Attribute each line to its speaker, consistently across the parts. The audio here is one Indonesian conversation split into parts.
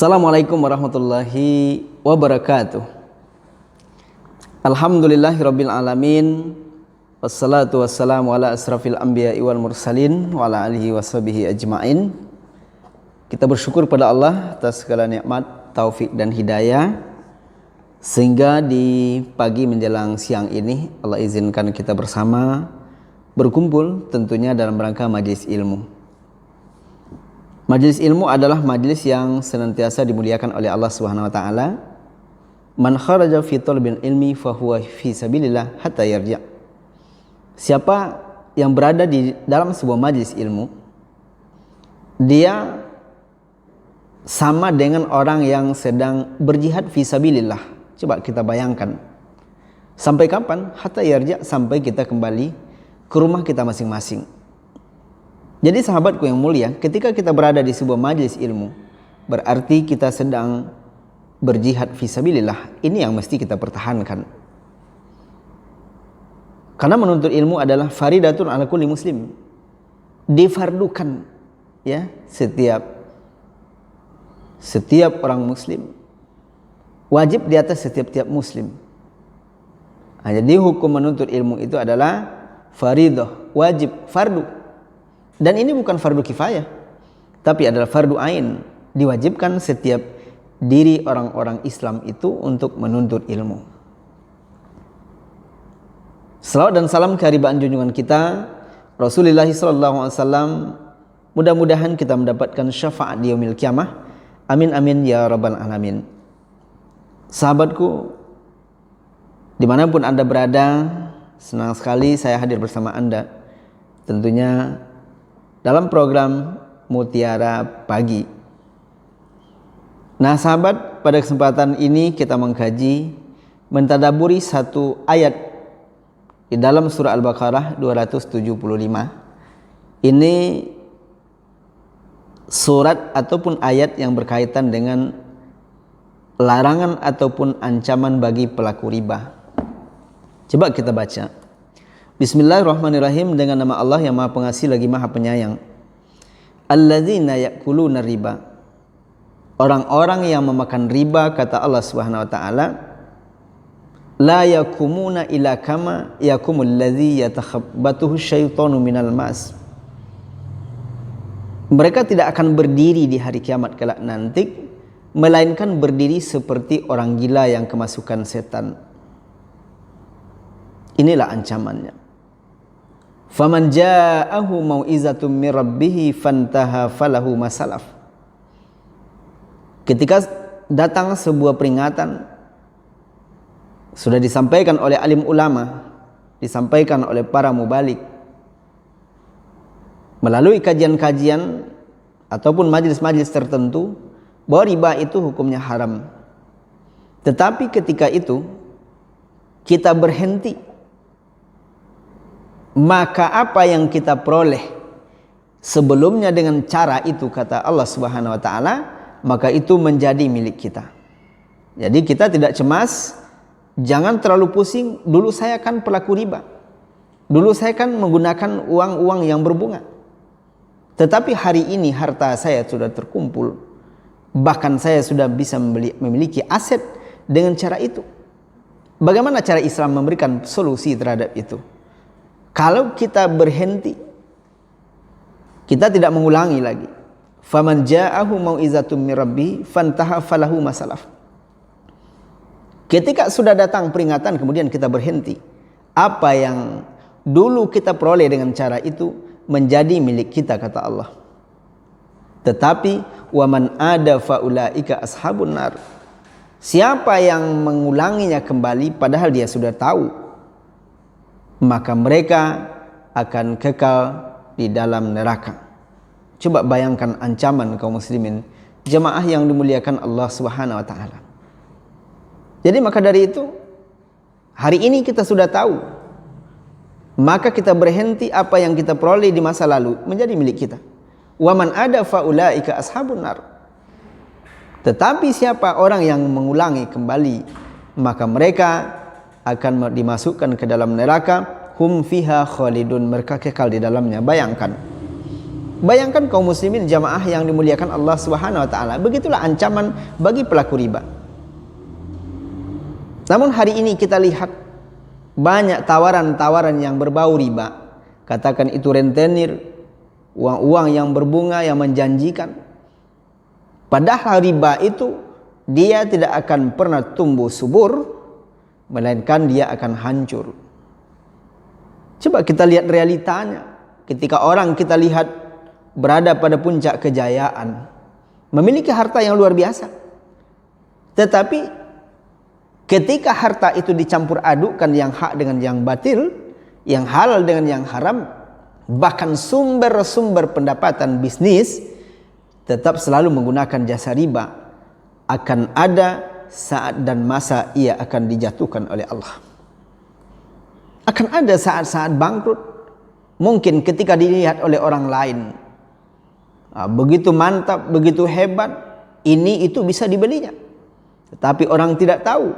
Speaker 1: Assalamualaikum warahmatullahi wabarakatuh. Alhamdulillahirabbil alamin. Wassalatu wassalamu ala asrafil anbiya'i wal mursalin wa ala alihi washabihi ajmain. Kita bersyukur pada Allah atas segala nikmat, taufik dan hidayah, sehingga di pagi menjelang siang ini Allah izinkan kita bersama berkumpul tentunya dalam rangka majelis ilmu. Majelis ilmu adalah majelis yang senantiasa dimuliakan oleh Allah Subhanahu wa taala. Man kharaja fi talabil ilmi fa huwa fi sabilillah hatta yarja. Siapa yang berada di dalam sebuah majelis ilmu, dia sama dengan orang yang sedang berjihad fi sabilillah. Coba kita bayangkan. Sampai kapan? Hatta yarja, sampai kita kembali ke rumah kita masing-masing. Jadi sahabatku yang mulia, ketika kita berada di sebuah majelis ilmu, berarti kita sedang berjihad fisabilillah. Ini yang mesti kita pertahankan. Karena menuntut ilmu adalah faridatun ala kulli muslim. Difardukan ya setiap orang muslim. Wajib di atas setiap muslim. Nah, jadi hukum menuntut ilmu itu adalah faridah, wajib, fardu. Dan ini bukan fardu kifayah, tapi adalah fardu ain. Diwajibkan setiap diri orang-orang Islam itu untuk menuntut ilmu. Salawat dan salam keharibaan junjungan kita Rasulullah SAW. Mudah-mudahan kita mendapatkan syafaat di yaumil kiamah. Amin amin ya rabbal alamin. Sahabatku, dimanapun Anda berada, senang sekali saya hadir bersama Anda. Tentunya dalam program Mutiara Pagi. Nah sahabat, pada kesempatan ini kita mengkaji, mentadaburi satu ayat di dalam surah Al-Baqarah 275. Ini surat ataupun ayat yang berkaitan dengan larangan ataupun ancaman bagi pelaku riba. Coba kita baca. Bismillahirrahmanirrahim, dengan nama Allah yang Maha Pengasih lagi Maha Penyayang. Alladzina ya'kuluna riba. Orang-orang yang memakan riba, kata Allah Subhanahu wa taala, la yakumuna ila kama yakumul ladzi yatakhabbathu syaitanu minal mas. Mereka tidak akan berdiri di hari kiamat kelak nanti, melainkan berdiri seperti orang gila yang kemasukan setan. Inilah ancamannya. Faman ja'ahu mau'izatum mir rabbih fantaha falahu masalaf. Ketika datang sebuah peringatan, sudah disampaikan oleh alim ulama, disampaikan oleh para mubalik, melalui kajian-kajian ataupun majelis-majelis tertentu, bahwa riba itu hukumnya haram. Tetapi ketika itu kita berhenti, maka apa yang kita peroleh sebelumnya dengan cara itu, kata Allah Subhanahu wa taala, maka itu menjadi milik kita. Jadi kita tidak cemas, jangan terlalu pusing, dulu saya kan pelaku riba, dulu saya kan menggunakan uang-uang yang berbunga, tetapi hari ini harta saya sudah terkumpul, bahkan saya sudah bisa memiliki aset dengan cara itu. Bagaimana cara Islam memberikan solusi terhadap itu? Kalau kita berhenti, kita tidak mengulangi lagi. Faman ja'ahu mau'izatum mir rabbih fantaha falahu masalaf. Ketika sudah datang peringatan kemudian kita berhenti, apa yang dulu kita peroleh dengan cara itu menjadi milik kita, kata Allah. Tetapi waman ada faulaika ashabun nar. Siapa yang mengulanginya kembali padahal dia sudah tahu, maka mereka akan kekal di dalam neraka. Coba bayangkan ancaman kaum muslimin, jemaah yang dimuliakan Allah Subhanahu wa taala. Jadi maka dari itu, hari ini kita sudah tahu, maka kita berhenti, apa yang kita peroleh di masa lalu menjadi milik kita. Wa man ada faulaika ashabun nar. Tetapi siapa orang yang mengulangi kembali, maka mereka akan dimasukkan ke dalam neraka, hum fiha khalidun, mereka kekal di dalamnya. Bayangkan, Bayangkan kaum muslimin jamaah yang dimuliakan Allah Subhanahu wa taala, begitulah ancaman bagi pelaku riba. Namun hari ini kita lihat banyak tawaran-tawaran yang berbau riba. Katakan itu rentenir, uang-uang yang berbunga yang menjanjikan. Padahal riba itu dia tidak akan pernah tumbuh subur, melainkan dia akan hancur. Coba kita lihat realitanya. Ketika orang kita lihat berada pada puncak kejayaan, memiliki harta yang luar biasa, tetapi ketika harta itu dicampur adukkan yang hak dengan yang batil, yang halal dengan yang haram, bahkan sumber-sumber pendapatan bisnis tetap selalu menggunakan jasa riba, akan ada saat dan masa ia akan dijatuhkan oleh Allah. Akan ada saat-saat bangkrut. Mungkin ketika dilihat oleh orang lain, begitu mantap, begitu hebat, ini itu bisa dibelinya. Tetapi orang tidak tahu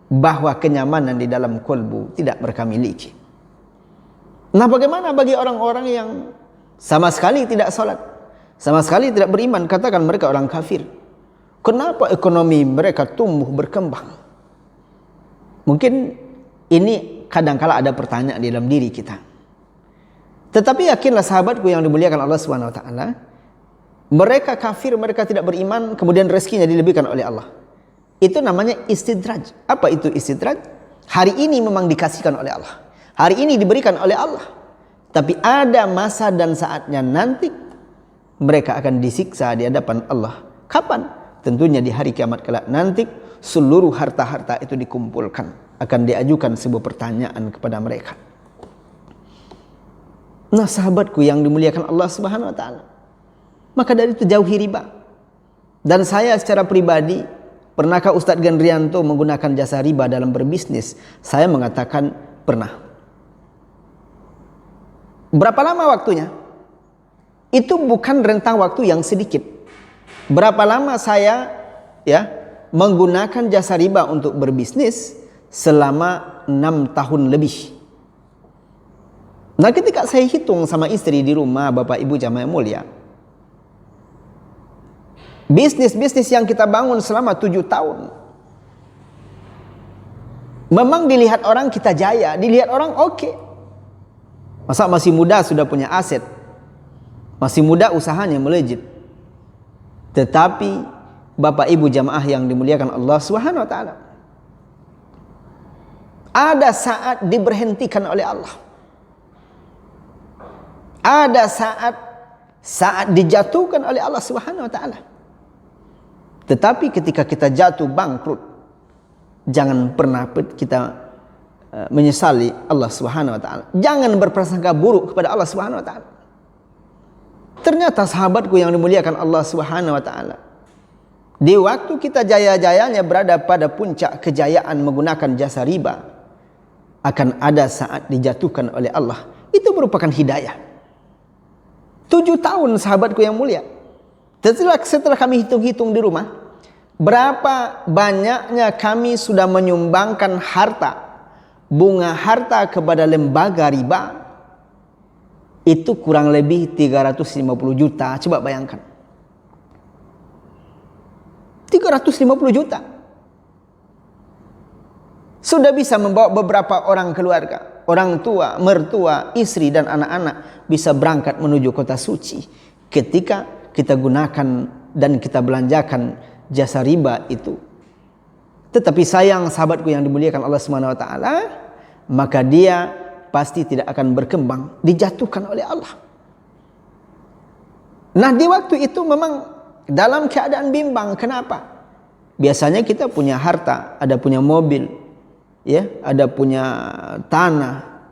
Speaker 1: bahwa kenyamanan di dalam kolbu tidak mereka miliki. Nah, bagaimana bagi orang-orang yang sama sekali tidak salat, sama sekali tidak beriman, katakan mereka orang kafir? Kenapa ekonomi mereka tumbuh berkembang? Mungkin ini kadangkala ada pertanyaan di dalam diri kita. Tetapi yakinlah sahabatku yang dimuliakan Allah Subhanahu wa taala, mereka kafir, mereka tidak beriman, kemudian rezekinya dilebihkan oleh Allah. Itu namanya istidraj. Apa itu istidraj? Hari ini memang dikasihkan oleh Allah, hari ini diberikan oleh Allah, tapi ada masa dan saatnya nanti mereka akan disiksa di hadapan Allah. Kapan? Tentunya di hari kiamat kelak nanti, seluruh harta-harta itu dikumpulkan, akan diajukan sebuah pertanyaan kepada mereka. Nah, sahabatku yang dimuliakan Allah Subhanahu wa taala, maka dari itu jauhi riba. Dan saya secara pribadi, pernahkah Ustadz Gandrianto menggunakan jasa riba dalam berbisnis? Saya mengatakan pernah. Berapa lama waktunya? Itu bukan rentang waktu yang sedikit. Berapa lama saya menggunakan jasa riba untuk berbisnis? Selama 6 tahun lebih. Nah, ketika saya hitung sama istri di rumah, Bapak Ibu jamaah mulia, bisnis-bisnis yang kita bangun selama 7 tahun, memang dilihat orang kita jaya, dilihat orang oke. Masa masih muda sudah punya aset, masih muda usahanya melejit. Tetapi Bapak Ibu jamaah yang dimuliakan Allah Subhanahu wa taala, ada saat diberhentikan oleh Allah. Ada saat dijatuhkan oleh Allah Subhanahu wa taala. Tetapi ketika kita jatuh bangkrut, jangan pernah kita menyesali Allah Subhanahu wa taala. Jangan berprasangka buruk kepada Allah Subhanahu wa taala. Ternyata sahabatku yang dimuliakan Allah Subhanahu wa taala, di waktu kita jaya-jayanya berada pada puncak kejayaan menggunakan jasa riba, akan ada saat dijatuhkan oleh Allah. Itu merupakan hidayah. 7 tahun sahabatku yang mulia. Setelah kami hitung-hitung di rumah, berapa banyaknya kami sudah menyumbangkan harta, bunga harta kepada lembaga riba, itu kurang lebih 350 juta. Coba bayangkan, 350 juta. Sudah bisa membawa beberapa orang keluarga, orang tua, mertua, istri dan anak-anak bisa berangkat menuju kota suci. Ketika kita gunakan dan kita belanjakan jasa riba itu. Tetapi sayang sahabatku yang dimuliakan Allah Subhanahu wa taala, maka dia pasti tidak akan berkembang, dijatuhkan oleh Allah. Nah, di waktu itu memang dalam keadaan bimbang. Kenapa? Biasanya kita punya harta, ada punya mobil, ada punya tanah,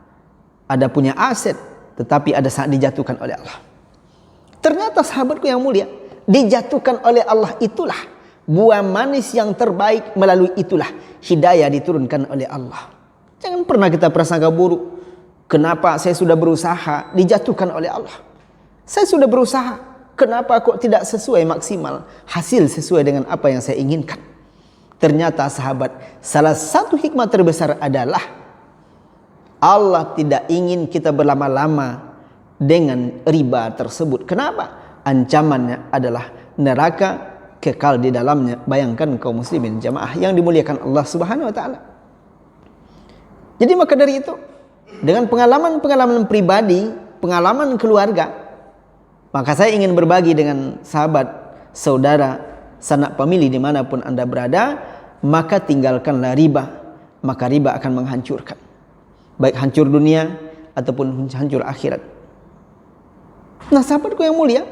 Speaker 1: ada punya aset, tetapi ada saat dijatuhkan oleh Allah. Ternyata sahabatku yang mulia, dijatuhkan oleh Allah itulah buah manis yang terbaik. Melalui itulah hidayah diturunkan oleh Allah. Jangan pernah kita prasangka buruk. Kenapa saya sudah berusaha, dijatuhkan oleh Allah. Saya sudah berusaha, kenapa kok tidak sesuai maksimal, hasil sesuai dengan apa yang saya inginkan. Ternyata sahabat, salah satu hikmah terbesar adalah Allah tidak ingin kita berlama-lama dengan riba tersebut. Kenapa? Ancamannya adalah neraka kekal di dalamnya. Bayangkan kaum muslimin jamaah yang dimuliakan Allah Subhanahu wa taala. Jadi maka dari itu, dengan pengalaman-pengalaman pribadi, pengalaman keluarga, maka saya ingin berbagi dengan sahabat, saudara, sanak famili dimanapun Anda berada, maka tinggalkanlah riba. Maka riba akan menghancurkan, baik hancur dunia ataupun hancur akhirat. Nah sahabatku yang mulia,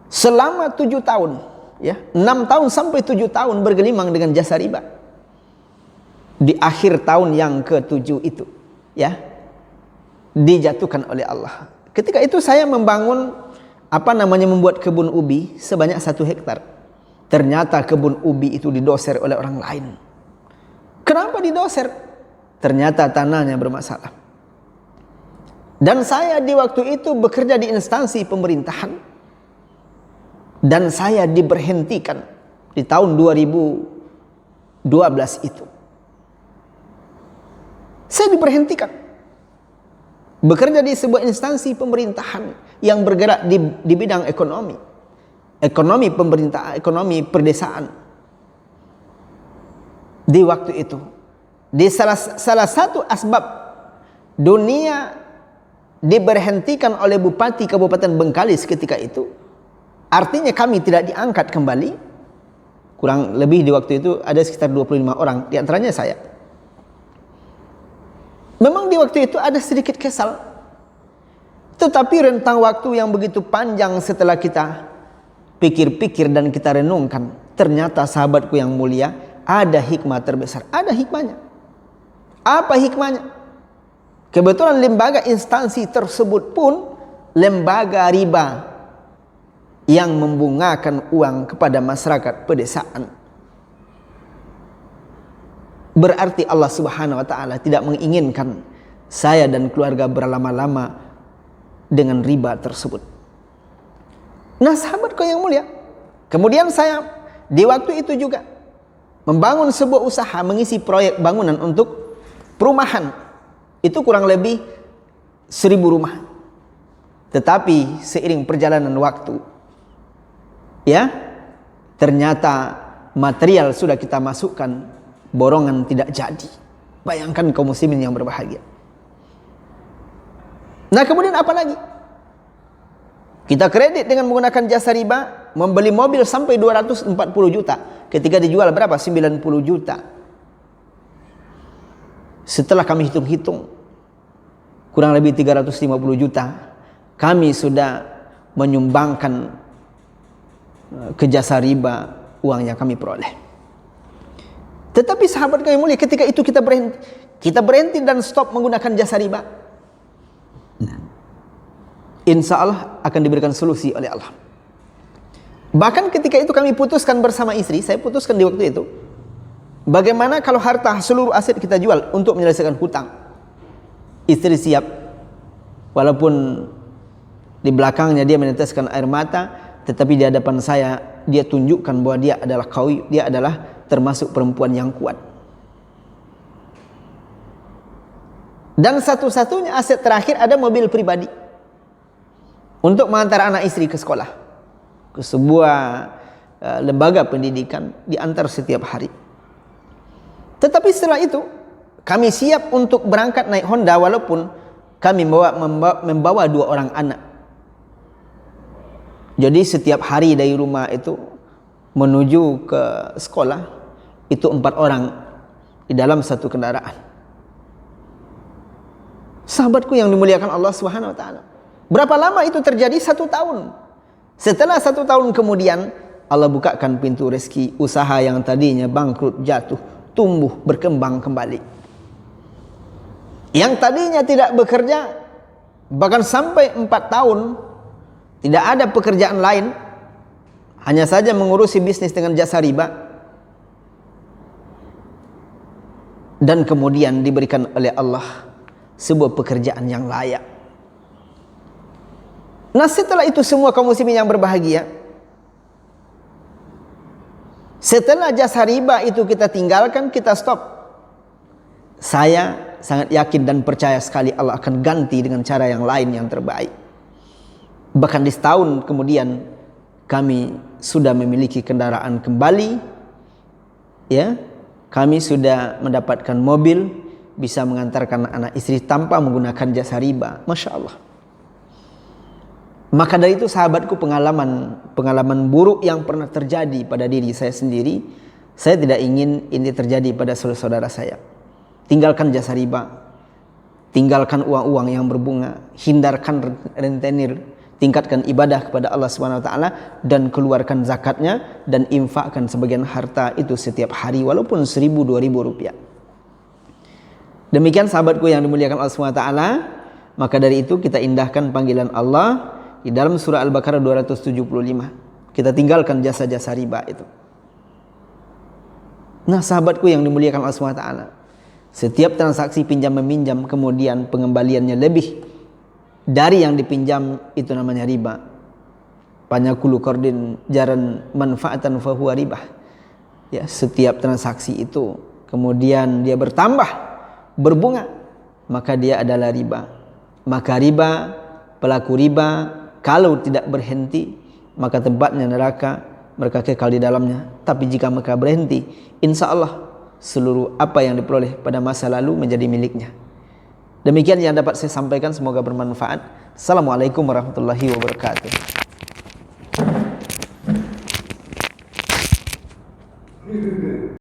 Speaker 1: selama 7 tahun, ya 6 tahun sampai 7 tahun bergelimang dengan jasa riba. Di akhir tahun yang ke-7 itu, ya, dijatuhkan oleh Allah. Ketika itu saya membangun membuat kebun ubi sebanyak 1 hektar. Ternyata kebun ubi itu didoser oleh orang lain. Kenapa didoser? Ternyata tanahnya bermasalah. Dan saya di waktu itu bekerja di instansi pemerintahan. Dan saya diberhentikan di tahun 2012 itu. Saya diberhentikan. Bekerja di sebuah instansi pemerintahan yang bergerak di bidang ekonomi. Ekonomi pemerintahan, ekonomi perdesaan. Di waktu itu, di salah satu asbab dunia diberhentikan oleh Bupati Kabupaten Bengkalis ketika itu, artinya kami tidak diangkat kembali. Kurang lebih di waktu itu ada sekitar 25 orang, di antaranya saya. Memang di waktu itu ada sedikit kesal, tetapi rentang waktu yang begitu panjang setelah kita pikir-pikir dan kita renungkan, ternyata sahabatku yang mulia, ada hikmah terbesar, ada hikmahnya. Apa hikmahnya? Kebetulan lembaga instansi tersebut pun lembaga riba yang membungakan uang kepada masyarakat pedesaan. Berarti Allah Subhanahu wa taala tidak menginginkan saya dan keluarga berlama-lama dengan riba tersebut. Nah, sahabatku yang mulia, kemudian saya di waktu itu juga membangun sebuah usaha mengisi proyek bangunan untuk perumahan. Itu kurang lebih 1000 rumah. Tetapi seiring perjalanan waktu, ya, ternyata material sudah kita masukkan, borongan tidak jadi. Bayangkan kaum muslimin yang berbahagia. Nah, kemudian apa lagi? Kita kredit dengan menggunakan jasa riba, membeli mobil sampai 240 juta. Ketika dijual berapa? 90 juta. Setelah kami hitung-hitung, kurang lebih 350 juta. Kami sudah menyumbangkan ke jasa riba uang yang kami peroleh. Tetapi sahabat kami mulia, ketika itu kita berhenti dan stop menggunakan jasa riba. Insya Allah akan diberikan solusi oleh Allah. Bahkan ketika itu kami putuskan bersama istri, saya putuskan di waktu itu, bagaimana kalau harta seluruh aset kita jual untuk menyelesaikan hutang. Istri siap, walaupun di belakangnya dia meneteskan air mata, tetapi di hadapan saya dia tunjukkan bahwa dia adalah qawi, dia adalah termasuk perempuan yang kuat. Dan satu-satunya aset terakhir ada mobil pribadi untuk mengantar anak istri ke sekolah, ke sebuah lembaga pendidikan, diantar setiap hari. Tetapi setelah itu kami siap untuk berangkat naik Honda, walaupun kami membawa 2 orang anak. Jadi setiap hari dari rumah itu menuju ke sekolah itu 4 orang di dalam satu kendaraan. Sahabatku yang dimuliakan Allah Subhanahu wa taala, berapa lama itu terjadi? 1 tahun. Setelah 1 tahun kemudian Allah bukakan pintu rezeki, usaha yang tadinya bangkrut jatuh, tumbuh, berkembang kembali. Yang tadinya tidak bekerja, bahkan sampai 4 tahun tidak ada pekerjaan lain, hanya saja mengurusi bisnis dengan jasa riba, dan kemudian diberikan oleh Allah sebuah pekerjaan yang layak. Nah, setelah itu semua kaum muslimin yang berbahagia, setelah jasa riba itu kita tinggalkan, kita stop, saya sangat yakin dan percaya sekali Allah akan ganti dengan cara yang lain yang terbaik. Bahkan di setahun kemudian kami sudah memiliki kendaraan kembali, ya, kami sudah mendapatkan mobil, bisa mengantarkan anak istri tanpa menggunakan jasa riba. Masya Allah. Maka dari itu sahabatku, pengalaman buruk yang pernah terjadi pada diri saya sendiri, saya tidak ingin ini terjadi pada saudara-saudara saya. Tinggalkan jasa riba, tinggalkan uang-uang yang berbunga, hindarkan rentenir, tingkatkan ibadah kepada Allah Subhanahu wa taala dan keluarkan zakatnya dan infakkan sebagian harta itu setiap hari walaupun 1.000-2.000 rupiah. Demikian sahabatku yang dimuliakan Allah Subhanahu wa taala, maka dari itu kita indahkan panggilan Allah di dalam surah Al-Baqarah 275. Kita tinggalkan jasa-jasa riba itu. Nah, sahabatku yang dimuliakan Allah SWT, setiap transaksi pinjam meminjam kemudian pengembaliannya lebih dari yang dipinjam, itu namanya riba. Panyakulu kordin jaran manfaatan fahuwa ribah. Ya, setiap transaksi itu kemudian dia bertambah, berbunga, maka dia adalah riba. Maka riba, pelaku riba kalau tidak berhenti, maka tempatnya neraka, mereka kekal di dalamnya. Tapi jika mereka berhenti, insya Allah seluruh apa yang diperoleh pada masa lalu menjadi miliknya. Demikian yang dapat saya sampaikan, semoga bermanfaat. Assalamualaikum warahmatullahi wabarakatuh.